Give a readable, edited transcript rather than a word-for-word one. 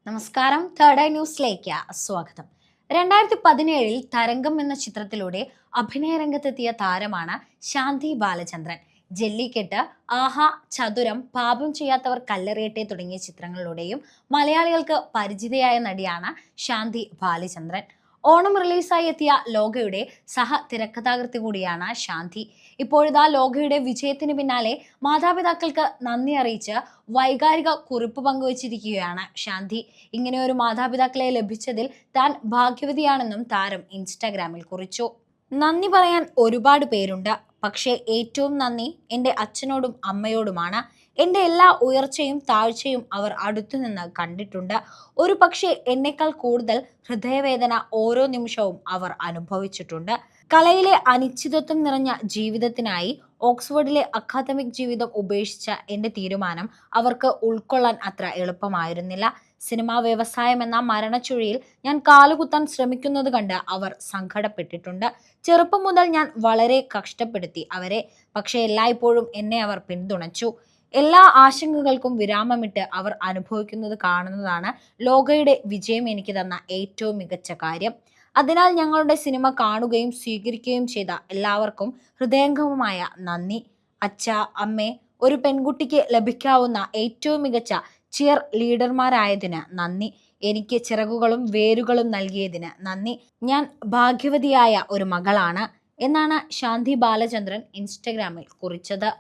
നമസ്കാരം. Third eye ന്യൂസിലേക്ക് സ്വാഗതം. 2017 തരംഗം എന്ന ചിത്രത്തിലൂടെ അഭിനയ രംഗത്തെത്തിയ താരമാണ് ശാന്തി ബാലചന്ദ്രൻ. ജല്ലിക്കെട്ട്, ആഹാ, ചതുരം, പാപം ചെയ്യാത്തവർ കല്ലെറിയട്ടെ തുടങ്ങിയ ചിത്രങ്ങളിലൂടെയും മലയാളികൾക്ക് പരിചിതയായ നടിയാണ് ശാന്തി ബാലചന്ദ്രൻ. ഓണം റിലീസായി എത്തിയ ലോകയുടെ സഹ തിരക്കഥാകൃത്ത് കൂടിയാണ് ശാന്തി. ഇപ്പോഴിതാ ലോകയുടെ വിജയത്തിന് പിന്നാലെ മാതാപിതാക്കൾക്ക് നന്ദി അറിയിച്ച് വൈകാരിക കുറിപ്പ് പങ്കുവച്ചിരിക്കുകയാണ് ശാന്തി. ഇങ്ങനെ ഒരു മാതാപിതാക്കളെ ലഭിച്ചതിൽ താൻ ഭാഗ്യവതിയാണെന്നും താരം ഇൻസ്റ്റാഗ്രാമിൽ കുറിച്ചു. നന്ദി പറയാൻ ഒരുപാട് പേരുണ്ട്, പക്ഷേ ഏറ്റവും നന്ദി എൻ്റെ അച്ഛനോടും അമ്മയോടുമാണ്. എൻ്റെ എല്ലാ ഉയർച്ചയും താഴ്ചയും അവർ അടുത്തുനിന്ന് കണ്ടിട്ടുണ്ട്. ഒരു പക്ഷേ എന്നെക്കാൾ കൂടുതൽ ഹൃദയവേദന ഓരോ നിമിഷവും അവർ അനുഭവിച്ചിട്ടുണ്ട്. കലയിലെ അനിശ്ചിതത്വം നിറഞ്ഞ ജീവിതത്തിനായി ഓക്സ്ഫോർഡിലെ അക്കാദമിക് ജീവിതം ഉപേക്ഷിച്ച എൻ്റെ തീരുമാനം അവർക്ക് ഉൾക്കൊള്ളാൻ അത്ര എളുപ്പമായിരുന്നില്ല. സിനിമാ വ്യവസായം എന്ന മരണച്ചുഴിയിൽ ഞാൻ കാലുകുത്താൻ ശ്രമിക്കുന്നത് കണ്ട് അവർ സങ്കടപ്പെട്ടിട്ടുണ്ട്. ചെറുപ്പം മുതൽ ഞാൻ വളരെ കഷ്ടപ്പെടുത്തി അവരെ, പക്ഷേ എല്ലായ്പ്പോഴും എന്നെ അവർ പിന്തുണച്ചു. എല്ലാ ആശങ്കകൾക്കും വിരാമമിട്ട് അവർ അനുഭവിക്കുന്നത് കാണുന്നതാണ് ലോകയുടെ വിജയം എനിക്ക് തന്ന ഏറ്റവും മികച്ച കാര്യം. അതിനാൽ ഞങ്ങളുടെ സിനിമ കാണുകയും സ്വീകരിക്കുകയും ചെയ്ത എല്ലാവർക്കും ഹൃദയംഗമമായ നന്ദി. അച്ഛാ, അമ്മേ, ഒരു പെൺകുട്ടിക്ക് ലഭിക്കാവുന്ന ഏറ്റവും മികച്ച ചിയർ ലീഡർമാരായതിന് നന്ദി. എനിക്ക് ചിറകുകളും വേരുകളും നൽകിയതിന് നന്ദി. ഞാൻ ഭാഗ്യവതിയായ ഒരു മകളാണ് എന്നാണ് ശാന്തി ബാലചന്ദ്രൻ ഇൻസ്റ്റഗ്രാമിൽ കുറിച്ചത്.